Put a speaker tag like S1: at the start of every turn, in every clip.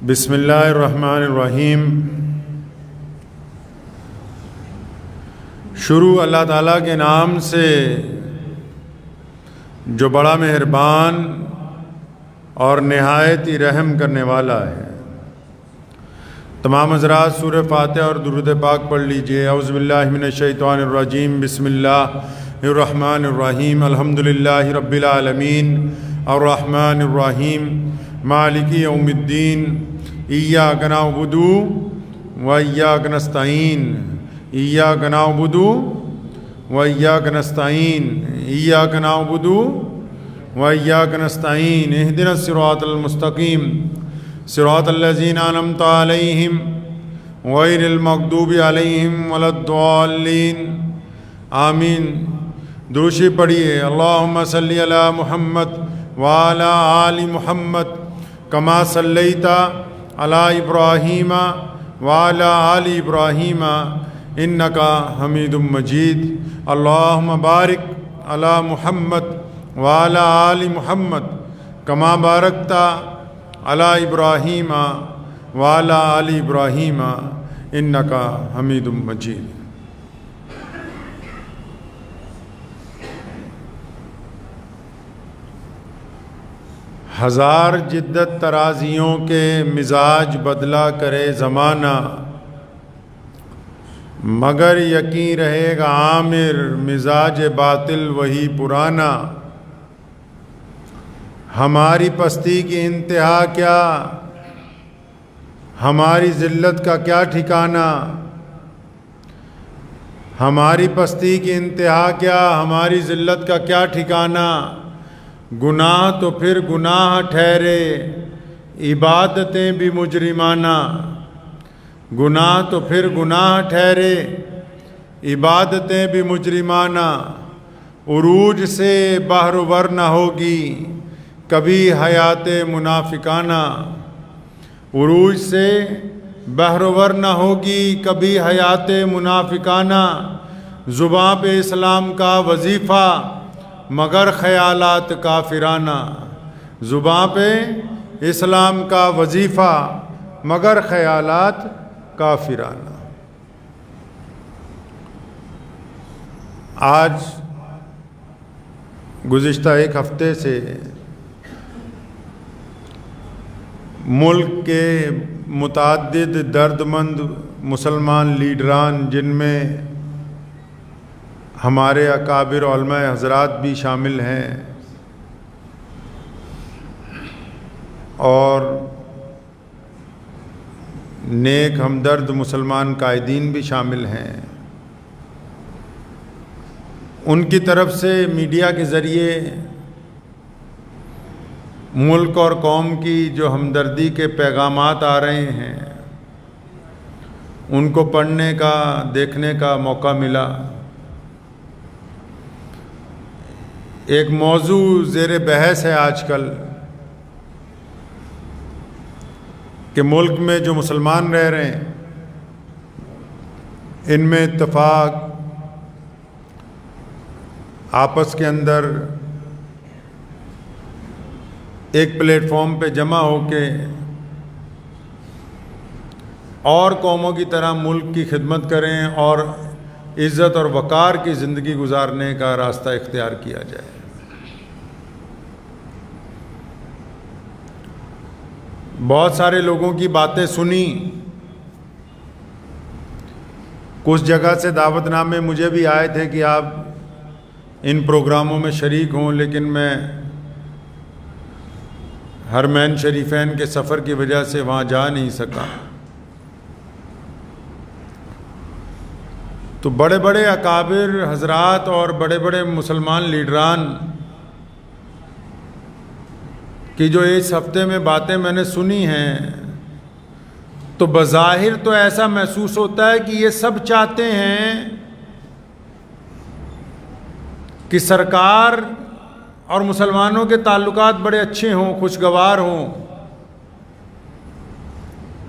S1: بسم اللہ الرحمن الرحیم۔ شروع اللہ تعالیٰ کے نام سے جو بڑا مہربان اور نہایت ہی رحم کرنے والا ہے۔ تمام حضرات سورہ فاتحہ اور درود پاک پڑھ لیجئے۔ اعوذ باللہ من الشیطان الرجیم، بسم اللہ الرحمن الرحیم، الحمدللہ رب العالمین، الرحمن الرحیم، مالک یوم الدین، ایاک نعبد و ایاک نستعین، ایاک نعبد و ایاک نستعین، ایاک نعبد و ایاک نستعین، اہدنا الصراط المستقیم، صراط الذین انعمت علیہم غیر المغضوب علیہم ولا الضالین، آمین۔ درود پڑھیے۔ اللہم صلی علی محمد وعلی آل محمد کما صلیت علی ابراہیم وعلی آل ابراہیم انکا حمید مجید۔ اللہم بارک علی محمد وعلی آل محمد کما بارکت علی ابراہیم وعلی آل ابراہیم انکا حمید مجید۔ ہزار جدت ترازیوں کے مزاج بدلا کرے زمانہ، مگر یقین رہے گا عامر مزاج باطل وہی پرانا۔ ہماری پستی کی انتہا کیا، ہماری ذلت کا کیا ٹھکانہ، ہماری پستی کی انتہا کیا، ہماری ذلت کا کیا ٹھکانہ۔ گناہ تو پھر گناہ ٹھہرے عبادتیں بھی مجرمانہ، گناہ تو پھر گناہ ٹھہرے عبادتیں بھی مجرمانہ۔ عروج سے بحر ور نہ ہوگی کبھی حیات منافقانہ، عروج سے بحر ور نہ ہوگی کبھی حیات منافقانہ۔ زباں پہ اسلام کا وظیفہ مگر خیالات کافرانہ، زباں پہ اسلام کا وظیفہ مگر خیالات کافرانہ۔ آج گزشتہ ایک ہفتے سے ملک کے متعدد درد مند مسلمان لیڈران، جن میں ہمارے اکابر علماء حضرات بھی شامل ہیں اور نیک ہمدرد مسلمان قائدین بھی شامل ہیں، ان کی طرف سے میڈیا کے ذریعے ملک اور قوم کی جو ہمدردی کے پیغامات آ رہے ہیں، ان کو پڑھنے کا دیکھنے کا موقع ملا۔ ایک موضوع زیر بحث ہے آج کل کہ ملک میں جو مسلمان رہ رہے ہیں ان میں اتفاق، آپس کے اندر ایک پلیٹ فارم پہ جمع ہو کے اور قوموں کی طرح ملک کی خدمت کریں اور عزت اور وقار کی زندگی گزارنے کا راستہ اختیار کیا جائے۔ بہت سارے لوگوں کی باتیں سنی، کچھ جگہ سے دعوت نامے مجھے بھی آئے تھے کہ آپ ان پروگراموں میں شریک ہوں، لیکن میں حرمین شریفین کے سفر کی وجہ سے وہاں جا نہیں سکا۔ تو بڑے بڑے اکابر حضرات اور بڑے بڑے مسلمان لیڈران کی جو اس ہفتے میں باتیں میں نے سنی ہیں، تو بظاہر تو ایسا محسوس ہوتا ہے کہ یہ سب چاہتے ہیں کہ سرکار اور مسلمانوں کے تعلقات بڑے اچھے ہوں، خوشگوار ہوں،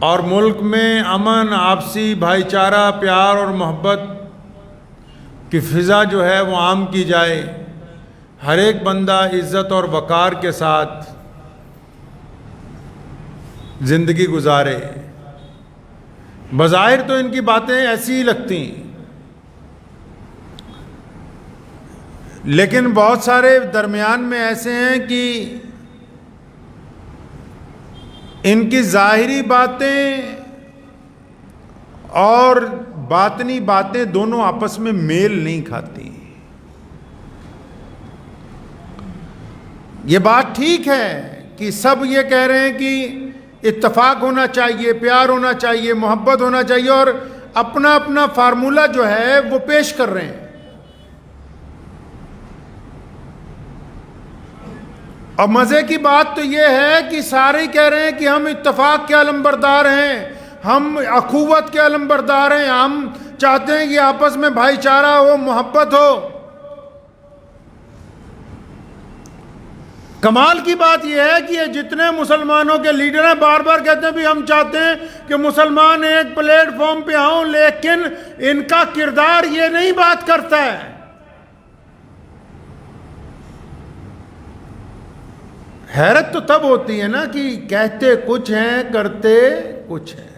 S1: اور ملک میں امن، آپسی بھائی چارہ، پیار اور محبت کی فضا جو ہے وہ عام کی جائے، ہر ایک بندہ عزت اور وقار کے ساتھ زندگی گزارے. بظاہر تو ان کی باتیں ایسی ہی لگتی ہیں، لیکن بہت سارے درمیان میں ایسے ہیں کہ ان کی ظاہری باتیں اور باطنی باتیں دونوں آپس میں میل نہیں کھاتی. یہ بات ٹھیک ہے کہ سب یہ کہہ رہے ہیں کہ اتفاق ہونا چاہیے، پیار ہونا چاہیے، محبت ہونا چاہیے، اور اپنا اپنا فارمولہ جو ہے وہ پیش کر رہے ہیں. اور مزے کی بات تو یہ ہے کہ سارے کہہ رہے ہیں کہ ہم اتفاق کے علمبردار ہیں، ہم اخوت کے علمبردار ہیں، ہم چاہتے ہیں کہ آپس میں بھائی چارہ ہو، محبت ہو. کمال کی بات یہ ہے کہ یہ جتنے مسلمانوں کے لیڈر ہیں بار بار کہتے ہیں بھی ہم چاہتے ہیں کہ مسلمان ایک پلیٹ فارم پہ آؤں، لیکن ان کا کردار یہ نہیں بات کرتا ہے. حیرت تو تب ہوتی ہے نا کہ کہتے کچھ ہیں کرتے کچھ ہیں.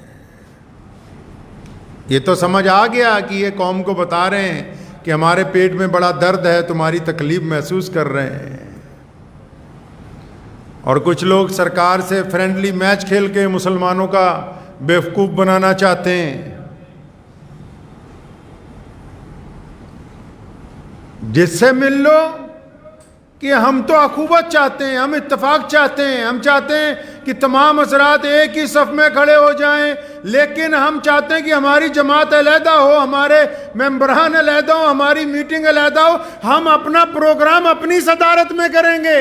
S1: یہ تو سمجھ آ گیا کہ یہ قوم کو بتا رہے ہیں کہ ہمارے پیٹ میں بڑا درد ہے، تمہاری تکلیف محسوس کر رہے ہیں. اور کچھ لوگ سرکار سے فرینڈلی میچ کھیل کے مسلمانوں کا بیوقوف بنانا چاہتے ہیں. جس سے مل لو کہ ہم تو اخوت چاہتے ہیں، ہم اتفاق چاہتے ہیں، ہم چاہتے ہیں کہ تمام حضرات ایک ہی صف میں کھڑے ہو جائیں، لیکن ہم چاہتے ہیں کہ ہماری جماعت علیحدہ ہو، ہمارے ممبران علیحدہ ہو، ہماری میٹنگ علیحدہ ہو، ہم اپنا پروگرام اپنی صدارت میں کریں گے.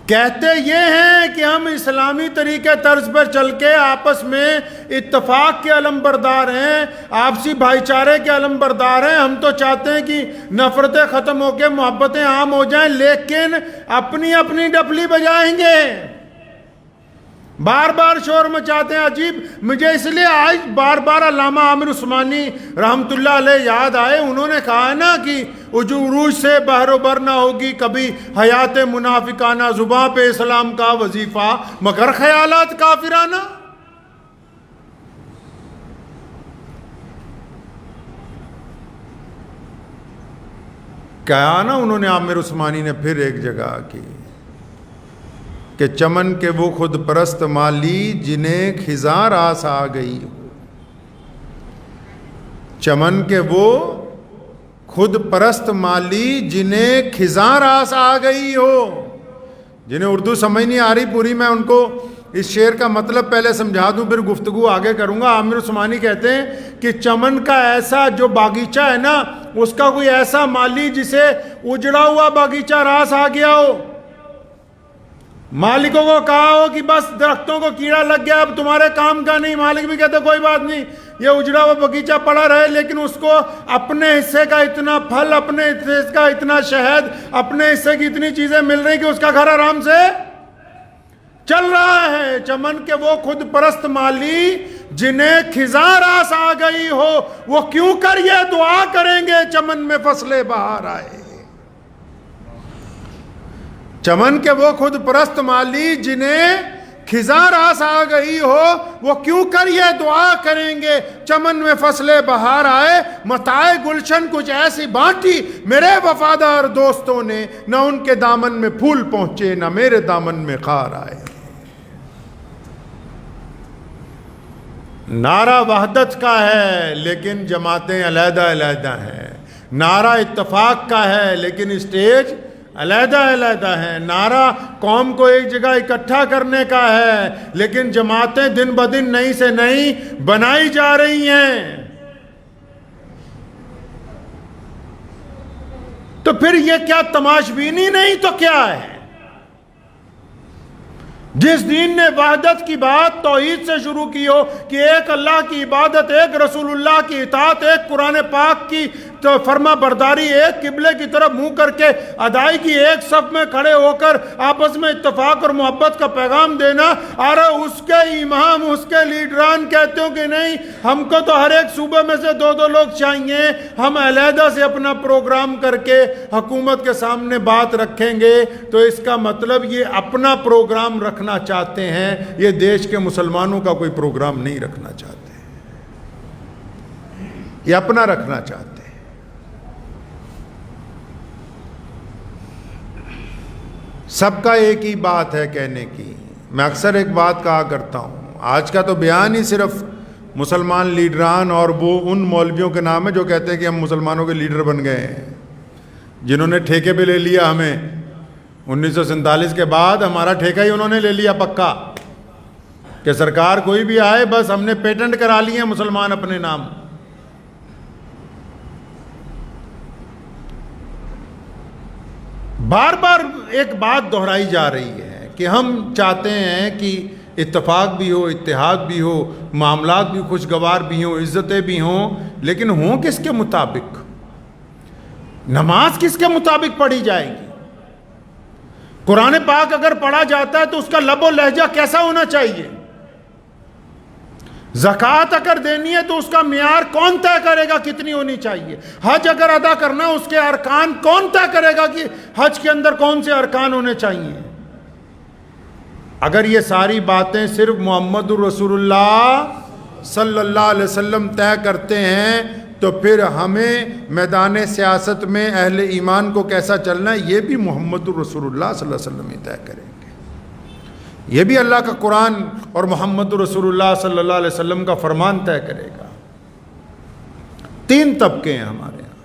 S1: کہتے یہ ہیں کہ ہم اسلامی طریقے طرز پر چل کے آپس میں اتفاق کے علمبردار ہیں، آپسی بھائی چارے کے علمبردار ہیں. ہم تو چاہتے ہیں کہ نفرتیں ختم ہو کے محبتیں عام ہو جائیں، لیکن اپنی اپنی ڈپلی بجائیں گے. بار بار شور مچاتے ہیں. عجیب، مجھے اس لیے آج بار بار علامہ عامر عثمانی رحمۃ اللہ علیہ یاد آئے. انہوں نے کہا ہے نا کہ عروج سے بحر و بر نہ ہوگی کبھی حیات منافقانہ، زباں پہ اسلام کا وظیفہ مگر خیالات کافرانہ. کہا نا انہوں نے، عامر عثمانی نے پھر ایک جگہ کی کہ چمن کے وہ خود پرست مالی جنہیں خزاں راس آ گئی ہو. چمن کے وہ خود پرست مالی جنہیں خزاں راس آ گئی ہو. جنہیں اردو سمجھ نہیں آ رہی پوری، میں ان کو اس شعر کا مطلب پہلے سمجھا دوں پھر گفتگو آگے کروں گا. عامر عثمانی کہتے ہیں کہ چمن کا ایسا جو باغیچہ ہے نا، اس کا کوئی ایسا مالی جسے اجڑا ہوا باغیچہ راس آ گیا ہو، مالکوں کو کہا ہو کہ بس درختوں کو کیڑا لگ گیا، اب تمہارے کام کا نہیں. مالک بھی کہتے کوئی بات نہیں، یہ اجڑا ہوا باغیچہ پڑا رہے، لیکن اس کو اپنے حصے کا اتنا پھل، اپنے حصے کا اتنا شہد، اپنے حصے کی اتنی چیزیں مل رہی کہ اس کا گھر آرام سے چل رہا ہے. چمن کے وہ خود پرست مالی جنہیں خزاں راس آ گئی ہو، وہ کیوں کر یہ دعا کریں گے چمن میں فصل بہار آئے. چمن کے وہ خود پرست مالی جنہیں خزاں راس آ گئی ہو، وہ کیوں کر یہ دعا کریں گے چمن میں فصل بہار آئے. متاع گلشن کچھ ایسی بانٹی میرے وفادار دوستوں نے، نہ ان کے دامن میں پھول پہنچے نہ میرے دامن میں خار آئے. نعرہ وحدت کا ہے لیکن جماعتیں علیحدہ علیحدہ ہیں. نعرہ اتفاق کا ہے لیکن اسٹیج علیحدہ علیحدہ ہیں. نعرہ قوم کو ایک جگہ اکٹھا کرنے کا ہے، لیکن جماعتیں دن بدن نئی سے نئی بنائی جا رہی ہیں. تو پھر یہ کیا تماشبینی نہیں تو کیا ہے؟ جس دین نے وحدت کی بات توحید سے شروع کی ہو کہ ایک اللہ کی عبادت، ایک رسول اللہ کی اطاعت، ایک قرآن پاک کی تو فرما برداری ایک قبلے کی طرف منہ کر کے ادائیگی ایک صف میں کھڑے ہو کر آپس میں اتفاق اور محبت کا پیغام دینا، ارے اس کے امام اس کے لیڈران کہتے ہو کہ نہیں ہم کو تو ہر ایک صوبے میں سے 2 لوگ چاہیے، ہم علیحدہ سے اپنا پروگرام کر کے حکومت کے سامنے بات رکھیں گے، تو اس کا مطلب یہ اپنا پروگرام رکھنا چاہتے ہیں، یہ دیش کے مسلمانوں کا کوئی پروگرام نہیں رکھنا چاہتے، یہ اپنا رکھنا چاہتے ہیں۔ سب کا ایک ہی بات ہے کہنے کی، میں اکثر ایک بات کہا کرتا ہوں، آج کا تو بیان ہی صرف مسلمان لیڈران اور وہ ان مولویوں کے نام ہے جو کہتے ہیں کہ ہم مسلمانوں کے لیڈر بن گئے ہیں، جنہوں نے ٹھیکے پہ لے لیا ہمیں 1947 کے بعد، ہمارا ٹھیکہ ہی انہوں نے لے لیا پکا کہ سرکار کوئی بھی آئے بس ہم نے پیٹنٹ کرا لیے ہیں مسلمان اپنے نام۔ بار بار ایک بات دہرائی جا رہی ہے کہ ہم چاہتے ہیں کہ اتفاق بھی ہو، اتحاد بھی ہو، معاملات بھی خوشگوار بھی ہوں، عزتیں بھی ہوں، لیکن ہوں کس کے مطابق؟ نماز کس کے مطابق پڑھی جائے گی؟ قرآن پاک اگر پڑھا جاتا ہے تو اس کا لب و لہجہ کیسا ہونا چاہیے؟ زکوٰۃ اگر دینی ہے تو اس کا معیار کون طے کرے گا کتنی ہونی چاہیے؟ حج اگر ادا کرنا اس کے ارکان کون طے کرے گا کہ حج کے اندر کون سے ارکان ہونے چاہیے؟ اگر یہ ساری باتیں صرف محمد رسول اللہ صلی اللہ علیہ وسلم طے کرتے ہیں تو پھر ہمیں میدان سیاست میں اہل ایمان کو کیسا چلنا ہے یہ بھی محمد رسول اللہ صلی اللہ علیہ وسلم ہی طے کریں گے۔ یہ بھی اللہ کا قرآن اور محمد رسول اللہ صلی اللہ علیہ وسلم کا فرمان طے کرے گا۔ 3 طبقے ہیں ہمارے یہاں۔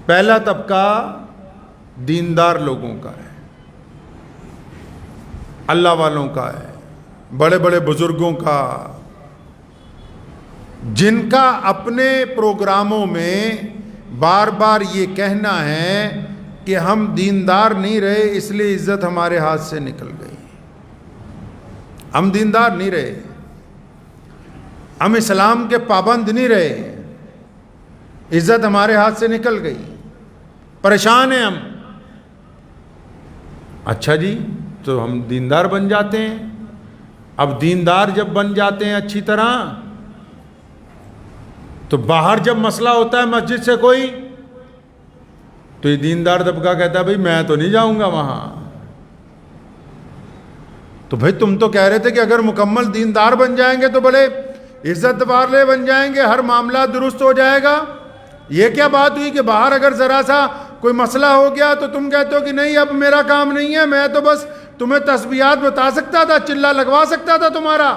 S1: پہلا طبقہ دیندار لوگوں کا ہے، اللہ والوں کا ہے، بڑے بڑے بزرگوں کا، جن کا اپنے پروگراموں میں بار بار یہ کہنا ہے کہ ہم دیندار نہیں رہے اس لیے عزت ہمارے ہاتھ سے نکل گئی، ہم دیندار نہیں رہے، ہم اسلام کے پابند نہیں رہے، عزت ہمارے ہاتھ سے نکل گئی، پریشان ہیں ہم۔ اچھا جی، تو ہم دیندار بن جاتے ہیں۔ اب دیندار جب بن جاتے ہیں اچھی طرح تو باہر جب مسئلہ ہوتا ہے مسجد سے کوئی تو یہ دیندار طبقہ کہتا ہے بھئی میں تو نہیں جاؤں گا وہاں۔ تو بھئی تم تو کہہ رہے تھے کہ اگر مکمل دیندار بن جائیں گے تو بڑے عزت والے بن جائیں گے، ہر معاملہ درست ہو جائے گا۔ یہ کیا بات ہوئی کہ باہر اگر ذرا سا کوئی مسئلہ ہو گیا تو تم کہتے ہو کہ نہیں اب میرا کام نہیں ہے، میں تو بس تمہیں تسبیحات بتا سکتا تھا، چلہ لگوا سکتا تھا، تمہارا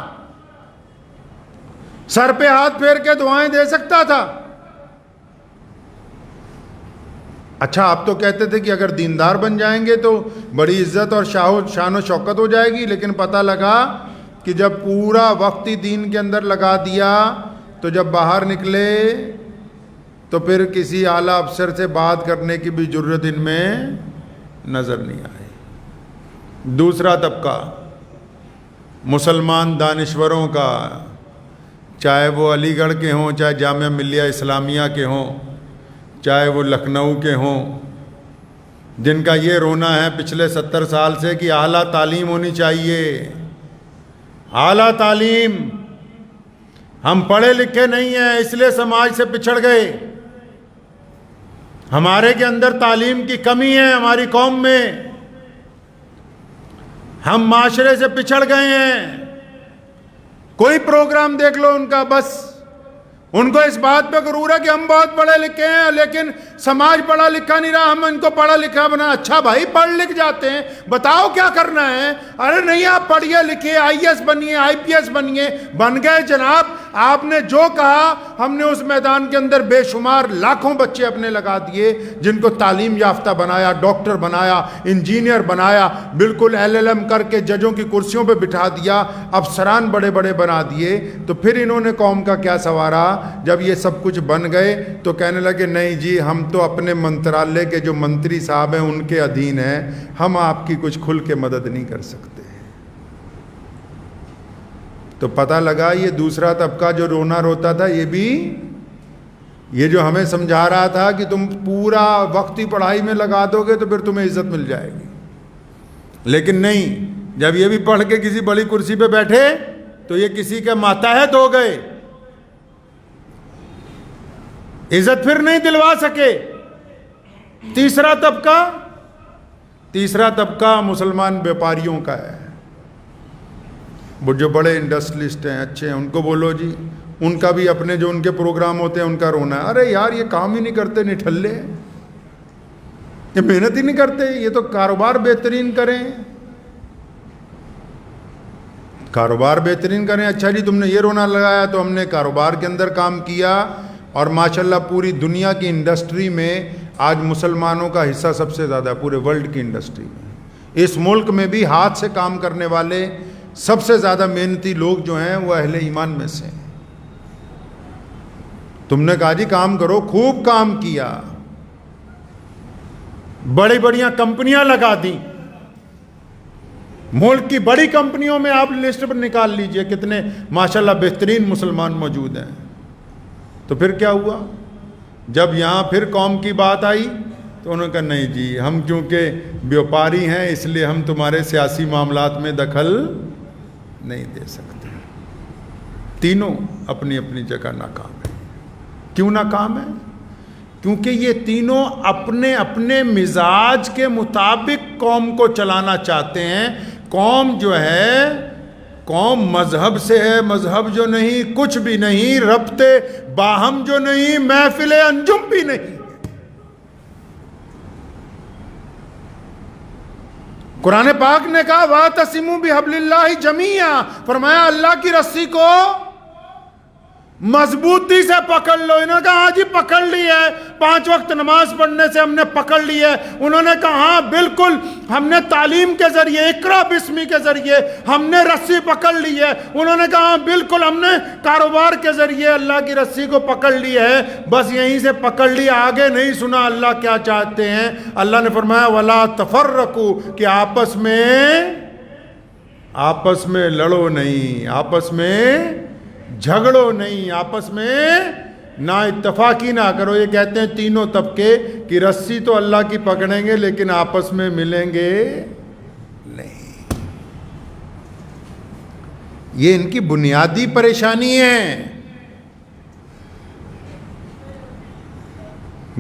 S1: سر پہ ہاتھ پھیر کے دعائیں دے سکتا تھا۔ اچھا آپ تو کہتے تھے کہ اگر دیندار بن جائیں گے تو بڑی عزت اور شان و شوکت ہو جائے گی، لیکن پتہ لگا کہ جب پورا وقت ہی دین کے اندر لگا دیا تو جب باہر نکلے تو پھر کسی اعلیٰ افسر سے بات کرنے کی بھی جرت ان میں نظر نہیں آئی۔ دوسرا طبقہ مسلمان دانشوروں کا، چاہے وہ علی گڑھ کے ہوں، چاہے جامعہ ملیہ اسلامیہ کے ہوں، چاہے وہ لکھنؤ کے ہوں، جن کا یہ رونا ہے پچھلے 70 سال سے کہ اعلیٰ تعلیم ہونی چاہیے، اعلیٰ تعلیم، ہم پڑھے لکھے نہیں ہیں اس لیے سماج سے پچھڑ گئے، ہمارے کے اندر تعلیم کی کمی ہے، ہماری قوم میں ہم معاشرے سے پچھڑ گئے ہیں۔ کوئی پروگرام دیکھ لو ان کا، بس ان کو اس بات پہ غرور ہے کہ ہم بہت پڑھے لکھے ہیں، لیکن سماج پڑھا لکھا نہیں رہا، ہم ان کو پڑھا لکھا بنا۔ اچھا بھائی پڑھ لکھ جاتے ہیں، بتاؤ کیا کرنا ہے؟ ارے نہیں آپ پڑھیے لکھیے، IAS بنیے، IPS بنیے، بن گئے جناب، آپ نے جو کہا ہم نے اس میدان کے اندر بے شمار لاکھوں بچے اپنے لگا دیے، جن کو تعلیم یافتہ بنایا، ڈاکٹر بنایا، انجینئر بنایا، بالکل LLM کر کے ججوں کی کرسیوں پہ بٹھا دیا، افسران بڑے بڑے بنا دیے۔ تو پھر انہوں نے قوم کا کیا سنوارا؟ جب یہ سب کچھ بن گئے تو کہنے لگے نہیں جی ہم تو اپنے منترالیہ کے جو منتری صاحب ہیں ان کے ادھین ہیں، ہم آپ کی کچھ کھل کے مدد نہیں کر سکتے۔ تو پتہ لگا یہ دوسرا طبقہ جو رونا روتا تھا یہ بھی یہ جو ہمیں سمجھا رہا تھا کہ تم پورا وقت ہی پڑھائی میں لگا دو گے تو پھر تمہیں عزت مل جائے گی، لیکن نہیں، جب یہ بھی پڑھ کے کسی بڑی کرسی پہ بیٹھے تو یہ کسی کے ماتحت ہو گئے، عزت پھر نہیں دلوا سکے۔ تیسرا طبقہ مسلمان بیپاریوں کا ہے، وہ جو بڑے انڈسٹریلسٹ ہیں، اچھے ہیں، ان کو بولو جی، ان کا بھی اپنے جو ان کے پروگرام ہوتے ہیں ان کا رونا ہے، ارے یار یہ کام ہی نہیں کرتے، نٹھلے، یہ محنت ہی نہیں کرتے، یہ تو کاروبار بہترین کریں، کاروبار بہترین کریں۔ اچھا جی تم نے یہ رونا لگایا تو ہم نے کاروبار کے اندر کام کیا، اور ماشاءاللہ پوری دنیا کی انڈسٹری میں آج مسلمانوں کا حصہ سب سے زیادہ ہے، پورے ورلڈ کی انڈسٹری میں۔ اس ملک میں بھی ہاتھ سے کام کرنے والے سب سے زیادہ محنتی لوگ جو ہیں وہ اہل ایمان میں سے ہیں۔ تم نے کہا جی کام کرو، خوب کام کیا، بڑی بڑیاں کمپنیاں لگا دیں، ملک کی بڑی کمپنیوں میں آپ لسٹ پر نکال لیجئے کتنے ماشاءاللہ بہترین مسلمان موجود ہیں۔ تو پھر کیا ہوا؟ جب یہاں پھر قوم کی بات آئی تو انہوں نے کہا نہیں جی ہم کیونکہ بیوپاری ہیں اس لیے ہم تمہارے سیاسی معاملات میں دخل نہیں دے سکتے۔ تینوں اپنی اپنی جگہ ناکام ہیں۔ کیوں ناکام ہیں؟ کیونکہ یہ تینوں اپنے اپنے مزاج کے مطابق قوم کو چلانا چاہتے ہیں۔ قوم جو ہے، قوم مذہب سے ہے، مذہب جو نہیں، کچھ بھی نہیں، ربطے باہم جو نہیں، محفل انجم بھی نہیں۔ قرآن پاک نے کہا وَاعْتَصِمُوا بِحَبْلِ اللَّهِ جَمِيعًا، فرمایا اللہ کی رسی کو مضبوطی سے پکڑ لو۔ انہوں نے کہا ہاں جی پکڑ لی ہے، 5 وقت نماز پڑھنے سے ہم نے پکڑ لی ہے۔ انہوں نے کہا ہاں بالکل، ہم نے تعلیم کے ذریعے، اقرا بسمی کے ذریعے ہم نے رسی پکڑ لی ہے۔ انہوں نے کہا ہاں بالکل، ہم نے کاروبار کے ذریعے اللہ کی رسی کو پکڑ لی ہے، بس یہیں سے پکڑ لی، آگے نہیں سنا اللہ کیا چاہتے ہیں۔ اللہ نے فرمایا وَلَا تَفَرَّقُوا، کہ آپس میں لڑو نہیں، آپس میں جھگڑو نہیں، آپس میں نا اتفاقی نہ کرو۔ یہ کہتے ہیں تینوں طبقے کی رسی تو اللہ کی پکڑیں گے لیکن آپس میں ملیں گے نہیں۔ یہ ان کی بنیادی پریشانی ہے۔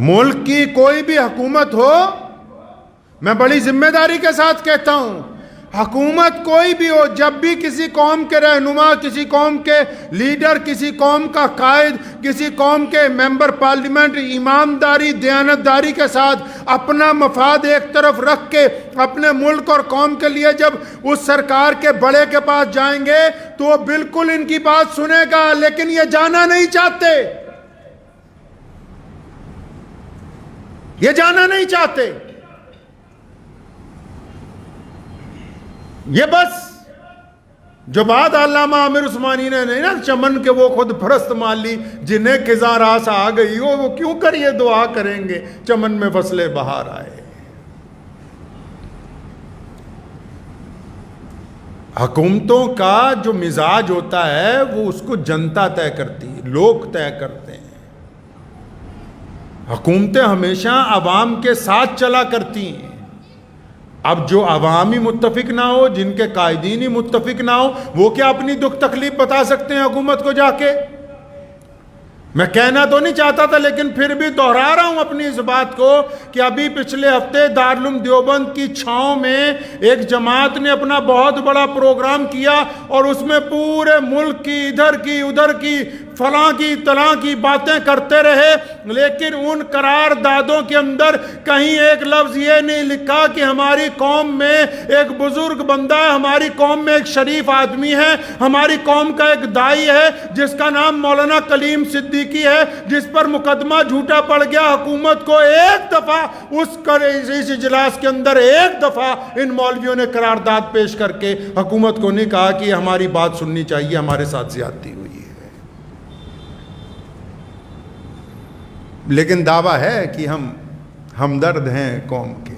S1: ملک کی کوئی بھی حکومت ہو، میں بڑی ذمہ داری کے ساتھ کہتا ہوں، حکومت کوئی بھی ہو، جب بھی کسی قوم کے رہنما، کسی قوم کے لیڈر، کسی قوم کا قائد، کسی قوم کے ممبر پارلیمنٹ ایمانداری، دیانتداری کے ساتھ اپنا مفاد ایک طرف رکھ کے اپنے ملک اور قوم کے لیے جب اس سرکار کے بڑے کے پاس جائیں گے تو وہ بالکل ان کی بات سنے گا، لیکن یہ جانا نہیں چاہتے، یہ جانا نہیں چاہتے۔ یہ بس جو بات علامہ عامر عثمانی نے نہیں نا چمن کے وہ خود پرست مان لی، جنہیں خزاں راس آ گئی ہو وہ کیوں کر یہ دعا کریں گے چمن میں فصل بہار آئے۔ حکومتوں کا جو مزاج ہوتا ہے وہ اس کو جنتا طے کرتی ہے، لوگ طے کرتے ہیں۔ حکومتیں ہمیشہ عوام کے ساتھ چلا کرتی ہیں۔ اب جو عوامی متفق نہ ہو، جن کے قائدین ہی متفق نہ ہو، وہ کیا اپنی دکھ تکلیف بتا سکتے ہیں حکومت کو جا کے؟ میں کہنا تو نہیں چاہتا تھا لیکن پھر بھی دہرا رہا ہوں اپنی اس بات کو کہ ابھی پچھلے ہفتے دارالعلوم دیوبند کی چھاؤں میں ایک جماعت نے اپنا بہت بڑا پروگرام کیا اور اس میں پورے ملک کی ادھر کی ادھر کی فلاں کی تلاں کی باتیں کرتے رہے، لیکن ان قراردادوں کے اندر کہیں ایک لفظ یہ نہیں لکھا کہ ہماری قوم میں ایک بزرگ بندہ ہے، ہماری قوم میں ایک شریف آدمی ہے، ہماری قوم کا ایک دائی ہے جس کا نام مولانا کلیم صدیقی ہے، جس پر مقدمہ جھوٹا پڑ گیا۔ حکومت کو ایک دفعہ اس اجلاس کے اندر ایک دفعہ ان مولویوں نے قرارداد پیش کر کے حکومت کو نہیں کہا کہ ہماری بات سننی چاہیے، ہمارے ساتھ زیادتی ہوئی ہے۔ لیکن دعویٰ ہے کہ ہم ہمدرد ہیں قوم کے،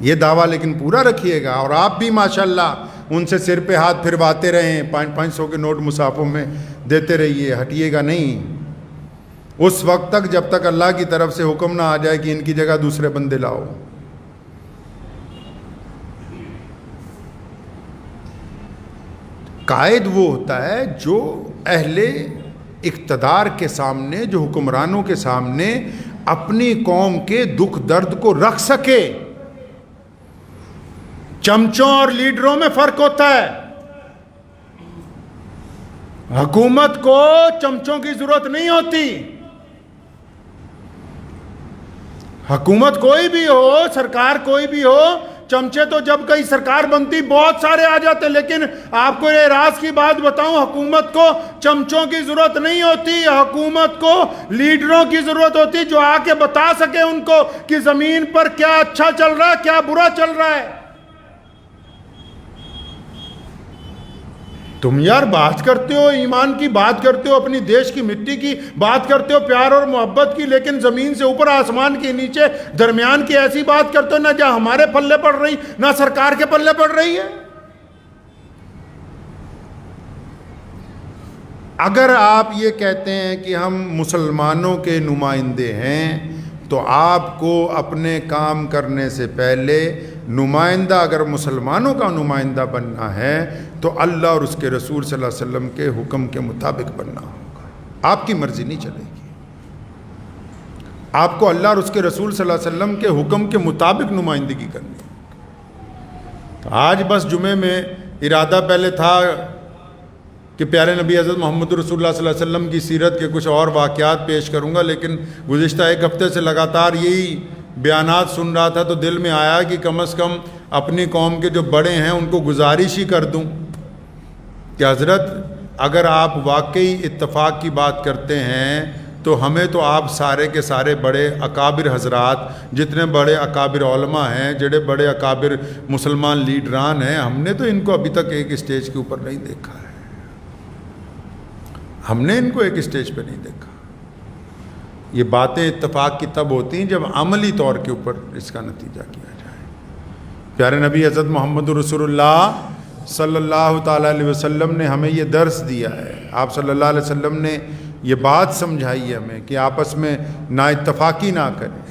S1: یہ دعویٰ لیکن پورا رکھیے گا، اور آپ بھی ماشاءاللہ ان سے سر پہ ہاتھ پھرواتے رہیں، 500 کے نوٹ مصحفوں میں دیتے رہیے، ہٹیے گا نہیں۔ اس وقت تک جب تک اللہ کی طرف سے حکم نہ آ جائے کہ ان کی جگہ دوسرے بندے لاؤ۔ قائد وہ ہوتا ہے جو اہل اقتدار کے سامنے، جو حکمرانوں کے سامنے اپنی قوم کے دکھ درد کو رکھ سکے۔ چمچوں اور لیڈروں میں فرق ہوتا ہے۔ حکومت کو چمچوں کی ضرورت نہیں ہوتی۔ حکومت کوئی بھی ہو، سرکار کوئی بھی ہو، چمچے تو جب کئی سرکار بنتی بہت سارے آ جاتے، لیکن آپ کو یہ راز کی بات بتاؤں، حکومت کو چمچوں کی ضرورت نہیں ہوتی، حکومت کو لیڈروں کی ضرورت ہوتی جو آ کے بتا سکے ان کو کہ زمین پر کیا اچھا چل رہا ہے، کیا برا چل رہا ہے۔ تم یار بات کرتے ہو، ایمان کی بات کرتے ہو، اپنی دیش کی مٹی کی بات کرتے ہو، پیار اور محبت کی، لیکن زمین سے اوپر آسمان کے نیچے درمیان کی ایسی بات کرتے ہو نہ جہاں ہمارے پلے پڑ رہی نہ سرکار کے پلے پڑ رہی ہے۔ اگر آپ یہ کہتے ہیں کہ ہم مسلمانوں کے نمائندے ہیں تو آپ کو اپنے کام کرنے سے پہلے نمائندہ، اگر مسلمانوں کا نمائندہ بننا ہے تو اللہ اور اس کے رسول صلی اللہ علیہ وسلم کے حکم کے مطابق بننا ہوگا۔ آپ کی مرضی نہیں چلے گی، آپ کو اللہ اور اس کے رسول صلی اللہ علیہ وسلم کے حکم کے مطابق نمائندگی کرنی ہے۔ تو آج بس جمعے میں ارادہ پہلے تھا کہ پیارے نبی حضرت محمد رسول اللہ صلی اللہ علیہ وسلم کی سیرت کے کچھ اور واقعات پیش کروں گا، لیکن گزشتہ ایک ہفتے سے لگاتار یہی بیانات سن رہا تھا تو دل میں آیا کہ کم از کم اپنی قوم کے جو بڑے ہیں ان کو گزارش ہی کر دوں کہ حضرت اگر آپ واقعی اتفاق کی بات کرتے ہیں تو ہمیں تو آپ سارے کے سارے بڑے اکابر حضرات، جتنے بڑے اکابر علماء ہیں، جڑے بڑے اکابر مسلمان لیڈران ہیں، ہم نے تو ان کو ابھی تک ایک اسٹیج کے اوپر نہیں دیکھا ہے، ہم نے ان کو ایک اسٹیج پہ نہیں دیکھا۔ یہ باتیں اتفاق کی تب ہوتی ہیں جب عملی طور کے اوپر اس کا نتیجہ کیا جائے۔ پیارے نبی حضرت محمد رسول اللہ صلی اللہ تعالیٰ علیہ وسلم نے ہمیں یہ درس دیا ہے، آپ صلی اللہ علیہ وسلم نے یہ بات سمجھائی ہے ہمیں کہ آپس میں نا اتفاقی نہ کریں۔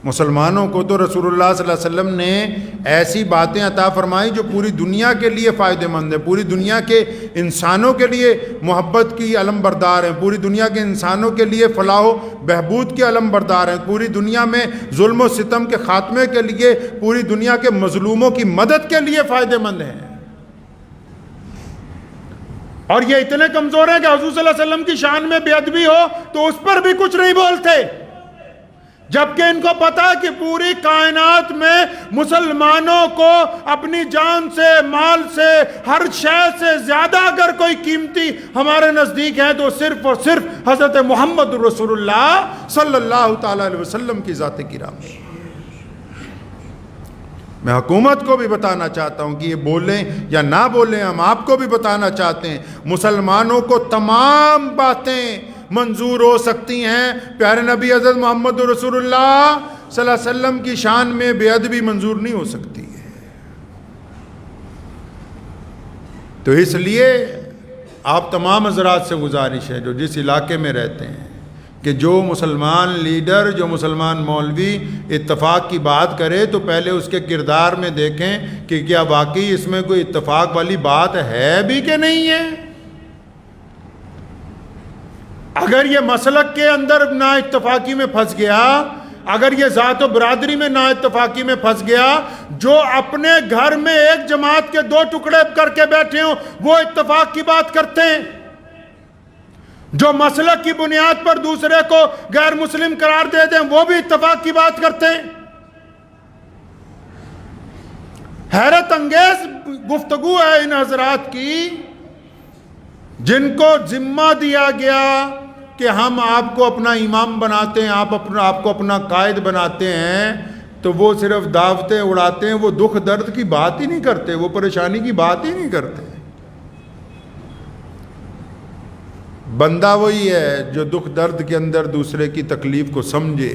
S1: مسلمانوں کو تو رسول اللہ صلی اللہ علیہ وسلم نے ایسی باتیں عطا فرمائی جو پوری دنیا کے لیے فائدہ مند ہے، پوری دنیا کے انسانوں کے لیے محبت کی علم بردار ہیں، پوری دنیا کے انسانوں کے لیے فلاح و بہبود کے علم بردار ہیں، پوری دنیا میں ظلم و ستم کے خاتمے کے لیے، پوری دنیا کے مظلوموں کی مدد کے لیے فائدہ مند ہیں۔ اور یہ اتنے کمزور ہیں کہ حضور صلی اللہ علیہ وسلم کی شان میں بے ادبی ہو تو اس پر بھی کچھ نہیں بولتے، جبکہ ان کو پتا ہے کہ پوری کائنات میں مسلمانوں کو اپنی جان سے، مال سے، ہر شے سے زیادہ اگر کوئی قیمتی ہمارے نزدیک ہے تو صرف اور صرف حضرت محمد رسول اللہ صلی اللہ تعالیٰ علیہ وسلم کی ذات گرامی۔ میں حکومت کو بھی بتانا چاہتا ہوں کہ یہ بولیں یا نہ بولیں، ہم آپ کو بھی بتانا چاہتے ہیں مسلمانوں کو تمام باتیں منظور ہو سکتی ہیں، پیارے نبی حضرت محمد رسول اللہ صلی اللہ علیہ وسلم کی شان میں بے ادبی منظور نہیں ہو سکتی ہے۔ تو اس لیے آپ تمام حضرات سے گزارش ہے جو جس علاقے میں رہتے ہیں کہ جو مسلمان لیڈر، جو مسلمان مولوی اتفاق کی بات کرے تو پہلے اس کے کردار میں دیکھیں کہ کیا واقعی اس میں کوئی اتفاق والی بات ہے بھی کہ نہیں ہے۔ اگر یہ مسلک کے اندر نا اتفاقی میں پھنس گیا، اگر یہ ذات و برادری میں نا اتفاقی میں پھنس گیا، جو اپنے گھر میں ایک جماعت کے دو ٹکڑے کر کے بیٹھے ہوں وہ اتفاق کی بات کرتے ہیں، جو مسلک کی بنیاد پر دوسرے کو غیر مسلم قرار دے دیں وہ بھی اتفاق کی بات کرتے ہیں۔ حیرت انگیز گفتگو ہے ان حضرات کی جن کو ذمہ دیا گیا کہ ہم آپ کو اپنا امام بناتے ہیں، آپ کو اپنا قائد بناتے ہیں، تو وہ صرف دعوتیں اڑاتے ہیں، وہ دکھ درد کی بات ہی نہیں کرتے، وہ پریشانی کی بات ہی نہیں کرتے۔ بندہ وہی ہے جو دکھ درد کے اندر دوسرے کی تکلیف کو سمجھے۔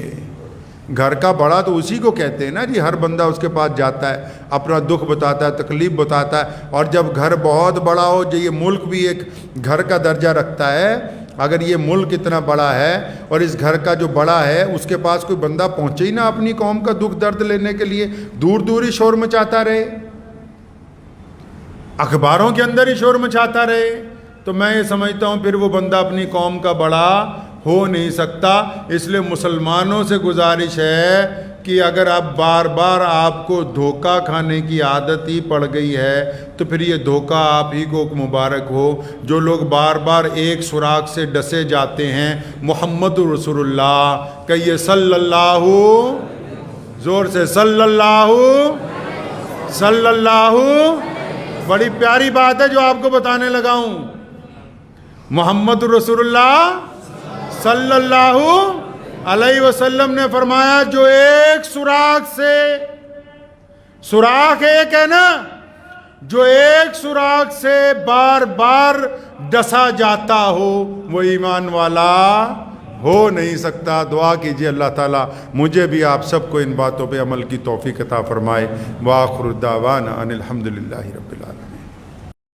S1: گھر کا بڑا تو اسی کو کہتے ہیں نا جی، ہر بندہ اس کے پاس جاتا ہے، اپنا دکھ بتاتا ہے، تکلیف بتاتا ہے، اور جب گھر بہت بڑا ہو، جو یہ ملک بھی ایک گھر کا درجہ رکھتا ہے، اگر یہ ملک اتنا بڑا ہے اور اس گھر کا جو بڑا ہے اس کے پاس کوئی بندہ پہنچے ہی نہ اپنی قوم کا دکھ درد لینے کے لیے، دور دور ہی شور مچاتا رہے، اخباروں کے اندر ہی شور مچاتا رہے، تو میں یہ سمجھتا ہوں پھر وہ بندہ اپنی قوم کا بڑا ہو نہیں سکتا۔ اس لیے مسلمانوں سے گزارش ہے کہ اگر آپ بار بار آپ کو دھوکہ کھانے کی عادت ہی پڑ گئی ہے تو پھر یہ دھوکہ آپ ہی کو مبارک ہو۔ جو لوگ بار بار ایک سراغ سے ڈسے جاتے ہیں، محمد رسول اللہ کہیے صلی اللہ، زور سے صلی اللہ، صلی اللہ۔ بڑی پیاری بات ہے جو آپ کو بتانے لگا ہوں، محمد رسول اللہ صلی اللہ علیہ وسلم نے فرمایا جو ایک سوراخ سے، سوراخ ایک ہے نا، جو ایک سوراخ سے بار بار ڈسا جاتا ہو وہ ایمان والا ہو نہیں سکتا۔ دعا کیجئے اللہ تعالیٰ مجھے بھی آپ سب کو ان باتوں پہ عمل کی توفیق عطا فرمائے۔ وآخر دعوانا ان الحمدللہ رب العالمین۔